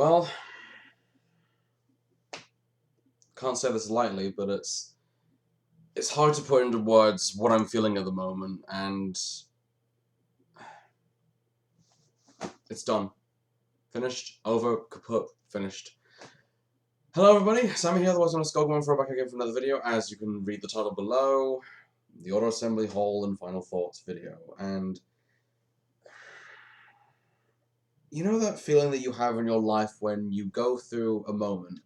Well, can't say this lightly, but it's hard to put into words what I'm feeling at the moment, and it's done. Finished, over, kaput, finished. Hello everybody, Sammy here, otherwise known as Skogman, back again for another video. As you can read the title below, the Auto Assembly Haul and Final Thoughts video. And you know that feeling that you have in your life when you go through a moment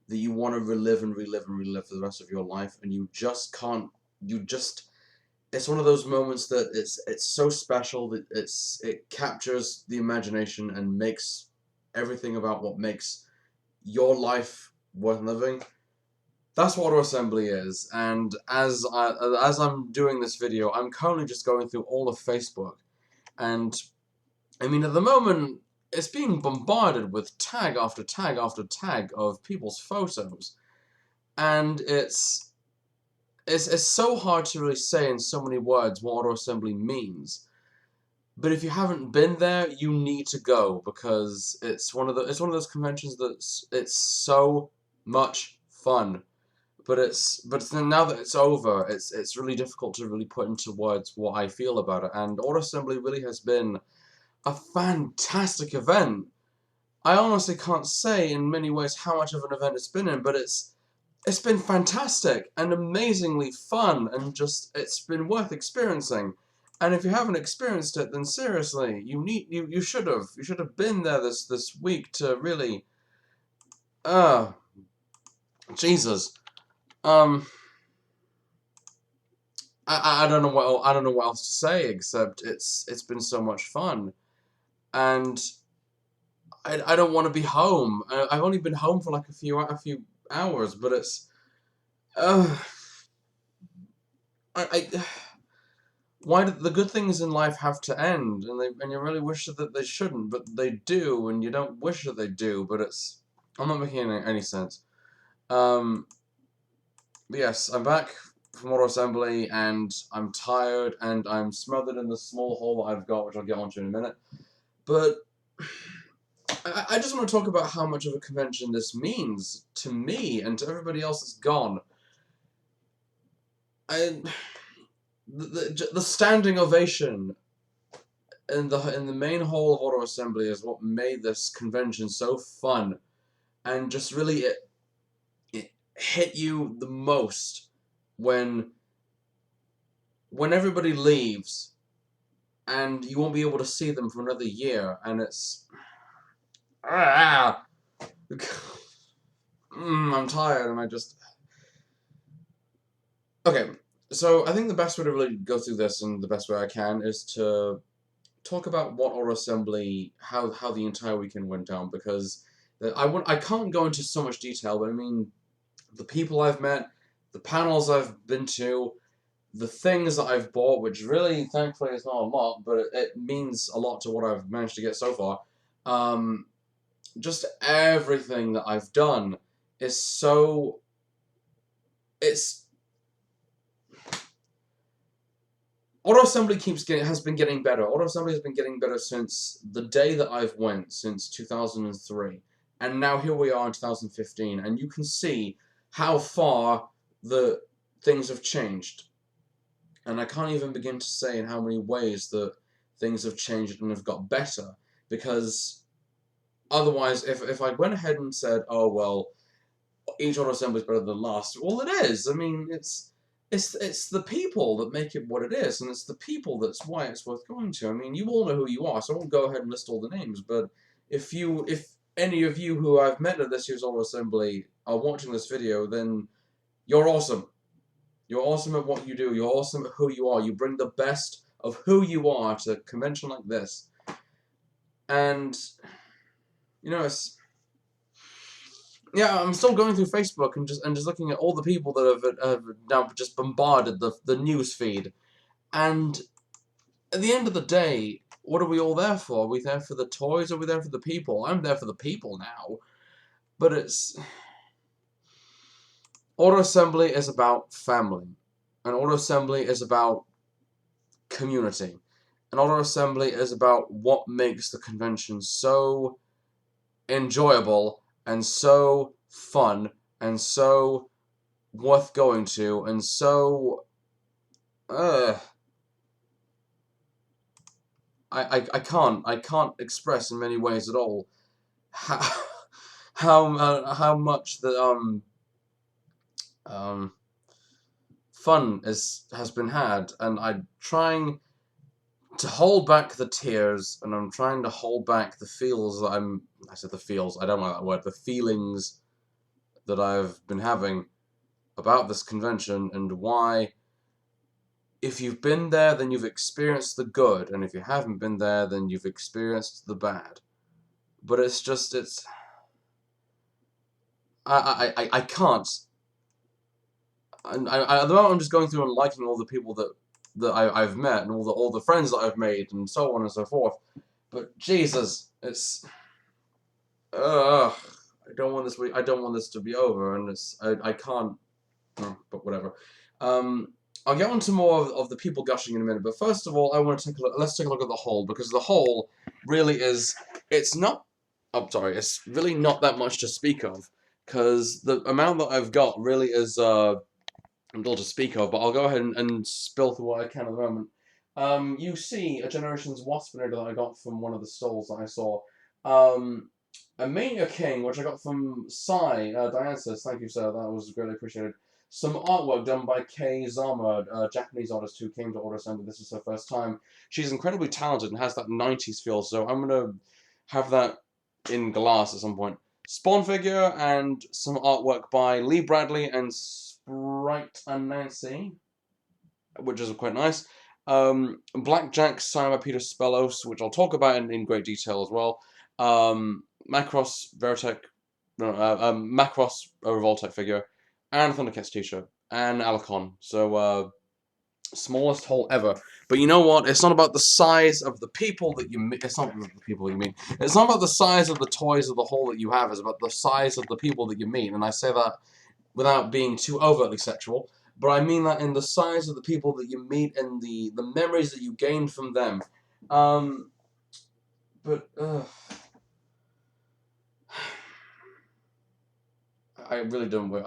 that you want to relive and relive and relive for the rest of your life, and you just can't, it's one of those moments that it's so special that it captures the imagination and makes everything about what makes your life worth living. That's what Auto Assembly is, and as I'm doing this video, I'm currently just going through all of Facebook, and I mean, at the moment, it's being bombarded with tag after tag after tag of people's photos, and it's so hard to really say in so many words what Auto Assembly means. But if you haven't been there, you need to go, because it's one of those conventions it's so much fun. But now that it's over, it's really difficult to really put into words what I feel about it. And Auto Assembly really has been a fantastic event. I honestly can't say in many ways how much of an event it's been in, but it's been fantastic and amazingly fun, and just it's been worth experiencing. And if you haven't experienced it, then seriously, you should have been there this week to really Jesus. I don't know what else to say, except it's been so much fun. And I don't want to be home. I've only been home for like a few hours, but it's why do the good things in life have to end? And you really wish that they shouldn't, but they do, and you don't wish that they do. But I'm not making any sense. But yes, I'm back from Auto Assembly, and I'm tired, and I'm smothered in the small hole that I've got, which I'll get onto in a minute. But I just want to talk about how much of a convention this means to me and to everybody else that's gone. The standing ovation in the main hall of Auto Assembly is what made this convention so fun, and just really it hit you the most when everybody leaves and you won't be able to see them for another year, and it's I'm tired, and okay. So I think the best way to really go through this, and the best way I can, is to talk about what Auto Assembly, how the entire weekend went down, because I can't go into so much detail, but I mean, the people I've met, the panels I've been to, the things that I've bought, which really, thankfully, is not a lot, but it means a lot to what I've managed to get so far. Just everything that I've done is so... Auto Assembly has been getting better. Auto Assembly has been getting better since the day that I've went, since 2003. And now here we are in 2015, and you can see how far the things have changed. And I can't even begin to say in how many ways that things have changed and have got better, because otherwise, if I went ahead and said, oh, well, each Auto Assembly is better than the last, well, it is. I mean, it's the people that make it what it is, and it's the people that's why it's worth going to. I mean, you all know who you are, so I won't go ahead and list all the names, but if any of you who I've met at this year's Auto Assembly are watching this video, then you're awesome. You're awesome at what you do. You're awesome at who you are. You bring the best of who you are to a convention like this. And, you know, yeah, I'm still going through Facebook and just looking at all the people that have now just bombarded the news feed. And at the end of the day, what are we all there for? Are we there for the toys, or are we there for the people? I'm there for the people now. But Auto Assembly is about family. And Auto Assembly is about community. And Auto Assembly is about what makes the convention so enjoyable and so fun and so worth going to and so I can't express in many ways at all how how much the um fun has been had, and I'm trying to hold back the tears, and I'm trying to hold back the feels that I said the feels, I don't like that word, the feelings that I've been having about this convention, and why, if you've been there, then you've experienced the good, and if you haven't been there, then you've experienced the bad. But it's just, I can't. At the moment, I'm just going through and liking all the people that I've met, and all the friends that I've made, and so on and so forth. But Jesus, it's I don't want this. I don't want this to be over, and I can't. But whatever. I'll get on to more of the people gushing in a minute. But first of all, I want to take a look. Let's take a look at the whole, because the whole really is. It's not. I'm sorry. It's really not that much to speak of, because the amount that I've got really is little to speak of. But I'll go ahead and spill through what I can at the moment. You see a Generations Waspinator that I got from one of the stalls that I saw. A Mania King, which I got from Sai. Diane says, thank you, sir. That was greatly appreciated. Some artwork done by Kei Zama, a Japanese artist who came to Order Assembly. This is her first time. She's incredibly talented and has that 90s feel, so I'm going to have that in glass at some point. Spawn figure and some artwork by Lee Bradley and Sprite and Nancy, which is quite nice. Blackjack signed by Peter Spellos, which I'll talk about in great detail as well. Macross Veritech, Macross Revoltech figure, and Thundercats t-shirt, and Alicon. So, smallest haul ever. But you know what? It's not about the size of the people that you meet. It's not the people you meet. It's not about the size of the toys of the haul that you have. It's about the size of the people that you meet. And I say that without being too overtly sexual. But I mean that in the size of the people that you meet and the memories that you gain from them. But I really don't want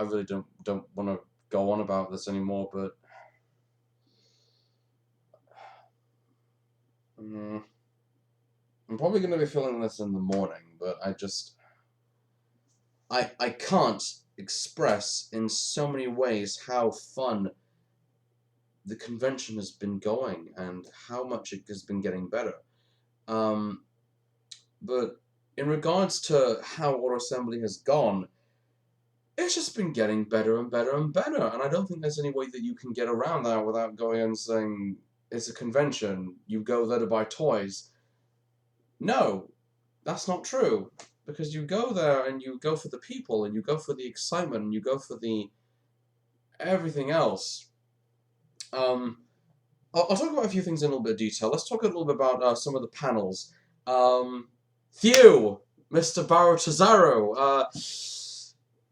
to go on about this anymore. But I'm probably going to be feeling this in the morning. But I can't express in so many ways how fun the convention has been going and how much it has been getting better. But in regards to how Order Assembly has gone, it's just been getting better and better and better. And I don't think there's any way that you can get around that without going and saying, it's a convention, you go there to buy toys. No, that's not true. Because you go there and you go for the people, and you go for the excitement, and you go for the everything else. I'll talk about a few things in a little bit of detail. Let's talk a little bit about some of the panels. Thew, Mr. Baro Tazaro,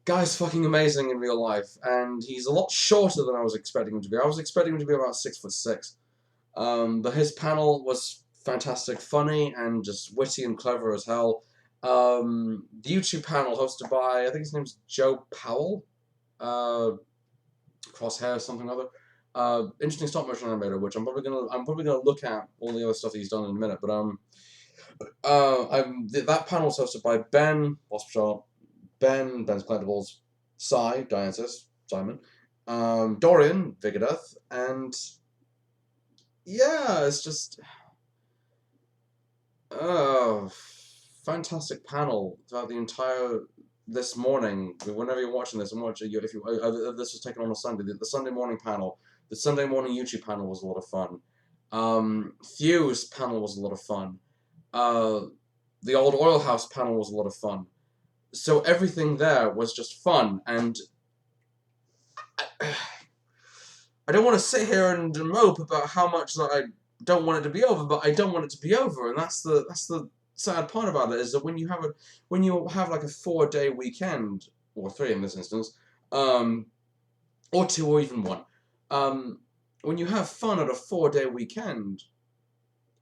guy's fucking amazing in real life, and he's a lot shorter than I was expecting him to be. I was expecting him to be about 6'6". But his panel was fantastic, funny, and just witty and clever as hell. The YouTube panel hosted by, I think his name's Joe Powell, Crosshair, something or other. Interesting stop motion animator, which I'm probably gonna look at all the other stuff that he's done in a minute. But that panel was hosted by Ben Waspshaw, Ben's Collectibles, Sai, Dianthus, Simon, Dorian, Vigadeth, and yeah, it's just fantastic panel throughout the entire this morning. Whenever you're watching this, if this was taken on a Sunday, the Sunday morning panel, the Sunday morning YouTube panel was a lot of fun. Thew's panel was a lot of fun. The old Oil House panel was a lot of fun. So everything there was just fun, and I don't want to sit here and mope about how much that I don't want it to be over, but I don't want it to be over, and that's the sad part about it, is that when you have like a 4-day weekend, or 3 in this instance, or 2 or even 1, when you have fun at a 4-day weekend,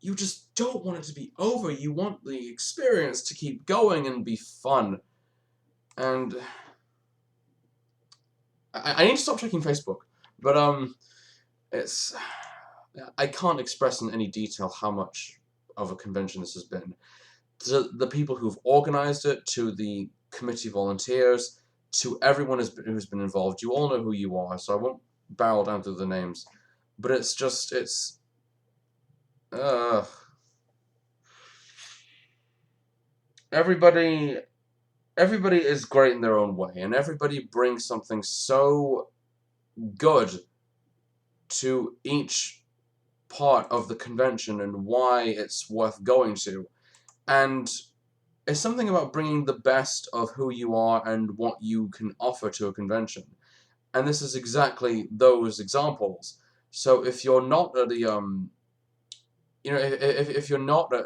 you just don't want it to be over. You want the experience to keep going and be fun. And I need to stop checking Facebook, but it's I can't express in any detail how much of a convention this has been. To the people who've organized it, to the committee volunteers, to everyone who's been involved. You all know who you are, so I won't barrel down through the names. But it's everybody everybody is great in their own way, and everybody brings something so good to each part of the convention and why it's worth going to. And it's something about bringing the best of who you are and what you can offer to a convention. And this is exactly those examples. So if you're not at the if you're not at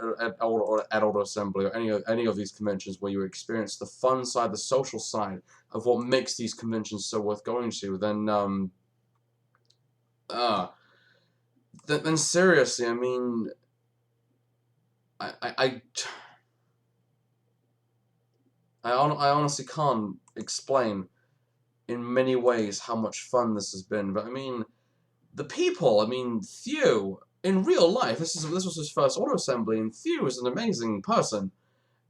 Adult Assembly or any of these conventions where you experience the fun side, the social side of what makes these conventions so worth going to, then seriously, I mean, I I honestly can't explain in many ways how much fun this has been. But I mean, the people. I mean, Thew in real life. This was his first auto assembly, and Thew is an amazing person.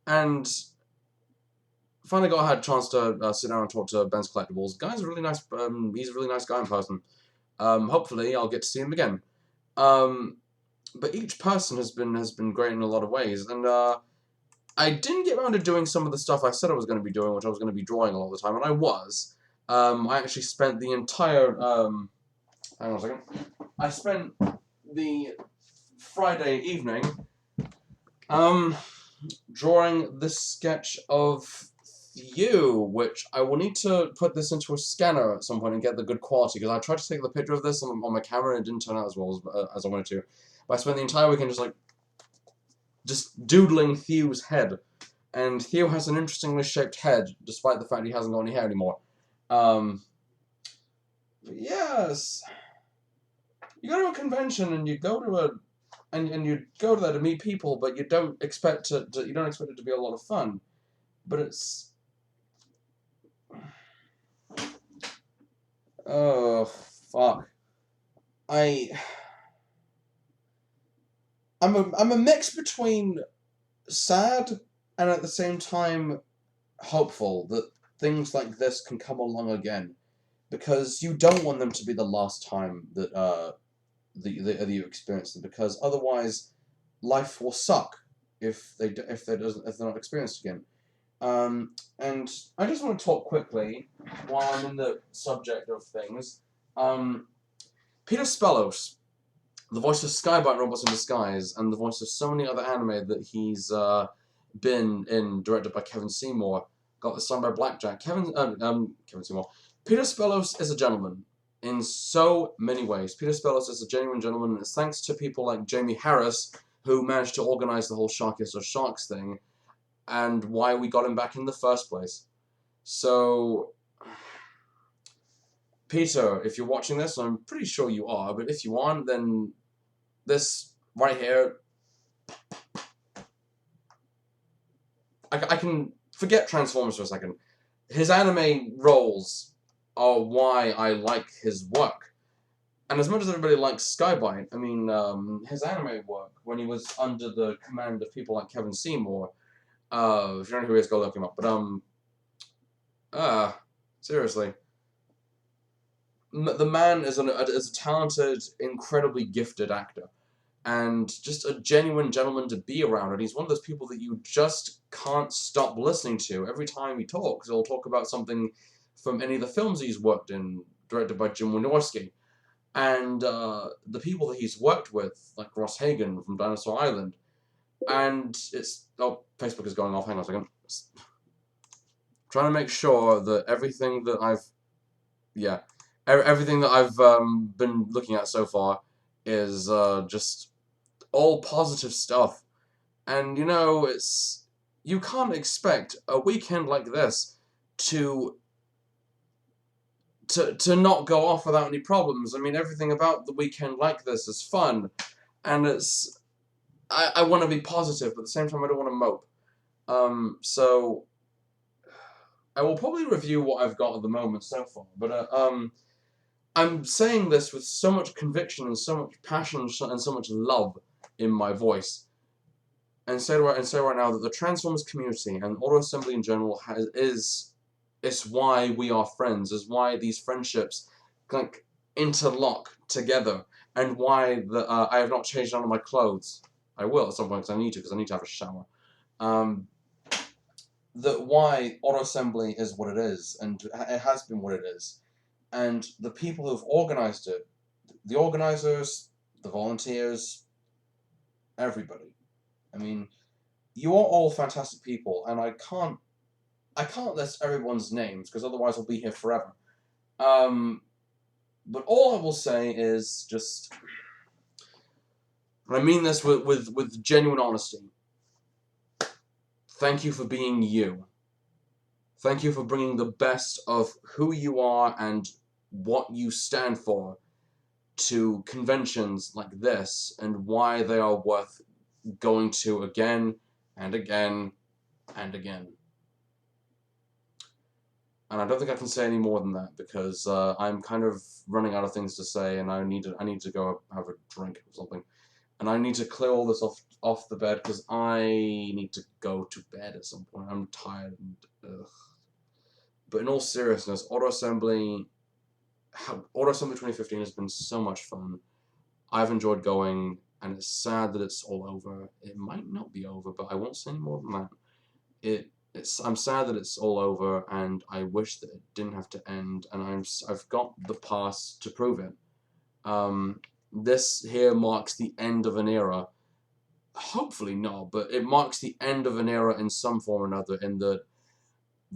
And finally got had a chance to sit down and talk to Ben's Collectibles. Guy's a really nice. He's a really nice guy in person. Hopefully, I'll get to see him again. But each person has been great in a lot of ways, and I didn't get around to doing some of the stuff I said I was going to be doing, which I was going to be drawing a lot of the time, and I was. I actually spent the entire hang on a second. I spent the Friday evening drawing this sketch of you, which I will need to put this into a scanner at some point and get the good quality, because I tried to take the picture of this on my camera and it didn't turn out as well as I wanted to. But I spent the entire weekend just doodling Thew's head. And Thew has an interestingly shaped head, despite the fact he hasn't got any hair anymore. Yes. You go to a convention and you go to you go to there to meet people, but you don't expect it to be a lot of fun. But it's oh fuck. I'm a mix between sad and at the same time hopeful that things like this can come along again, because you don't want them to be the last time that that you experience them, because otherwise life will suck if they're not experienced again. And I just want to talk quickly while I'm in the subject of things. Peter Spellos, the voice of Skybite Robots in Disguise, and the voice of so many other anime that he's been in, directed by Kevin Seymour, got this done by Blackjack. Kevin Seymour. Peter Spellos is a gentleman in so many ways. Peter Spellos is a genuine gentleman, and it's thanks to people like Jamie Harris who managed to organize the whole Sharkiest of Sharks thing, and why we got him back in the first place. So, Peter, if you're watching this, I'm pretty sure you are, but if you aren't, then this right here, I can forget Transformers for a second. His anime roles are why I like his work. And as much as everybody likes Skybite, I mean, his anime work, when he was under the command of people like Kevin Seymour, if you don't know who he is, go look him up. But, seriously. The man is a talented, incredibly gifted actor. And just a genuine gentleman to be around. And he's one of those people that you just can't stop listening to. Every time he talks, he'll talk about something from any of the films he's worked in, directed by Jim Wynorski. And the people that he's worked with, like Ross Hagen from Dinosaur Island. And it's... Oh, Facebook is going off. Hang on a second. Trying to make sure that everything that I've... Yeah. Everything that I've been looking at so far is just all positive stuff. And, you know, it's... You can't expect a weekend like this to not go off without any problems. I mean, everything about the weekend like this is fun. And it's... I want to be positive, but at the same time I don't want to mope. So I will probably review what I've got at the moment so far, but I'm saying this with so much conviction and so much passion and so much love in my voice, and say right now that the Transformers community and auto assembly in general is why we are friends, is why these friendships like interlock together, and why I have not changed none of my clothes. I will at some point because I need to have a shower. That why auto assembly is what it is, and it has been what it is, and the people who've organized it, the organizers, the volunteers, everybody. I mean, you are all fantastic people, and I can't list everyone's names because otherwise I'll be here forever. But all I will say is just, and I mean this with genuine honesty. Thank you for being you. Thank you for bringing the best of who you are and what you stand for to conventions like this, and why they are worth going to again and again and again. And I don't think I can say any more than that because I'm kind of running out of things to say, and I need to go have a drink or something, and I need to clear all this off the bed because I need to go to bed at some point. I'm tired and ugh. But in all seriousness, Auto Assembly 2015 has been so much fun. I've enjoyed going, and it's sad that it's all over. It might not be over, but I won't say any more than that. I'm sad that it's all over, and I wish that it didn't have to end. And I've got the past to prove it. This here marks the end of an era. Hopefully not, but it marks the end of an era in some form or another. In the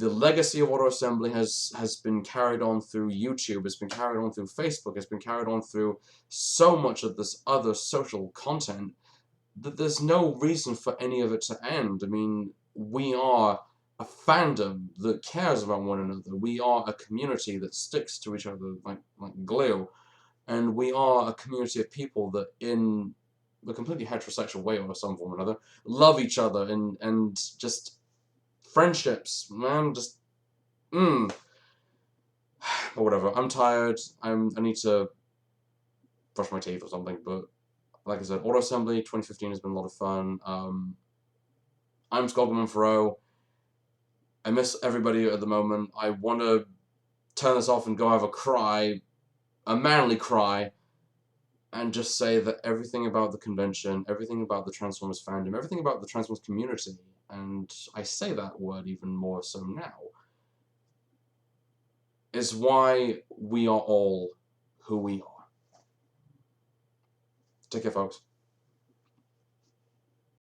legacy of auto assembly has been carried on through YouTube. It's been carried on through Facebook. It's been carried on through so much of this other social content that there's no reason for any of it to end. I mean, we are a fandom that cares about one another. We are a community that sticks to each other like glue. And we are a community of people that, in a completely heterosexual way or some form or another, love each other and just friendships, man, just but whatever. I'm tired. I need to brush my teeth or something, but like I said, Auto Assembly 2015 has been a lot of fun. I'm Skullgrim Faro. I miss everybody at the moment. I want to turn this off and go have a cry, a manly cry, and just say that everything about the convention, everything about the Transformers fandom, everything about the Transformers community, and I say that word even more so now, is why we are all who we are. Take care, folks.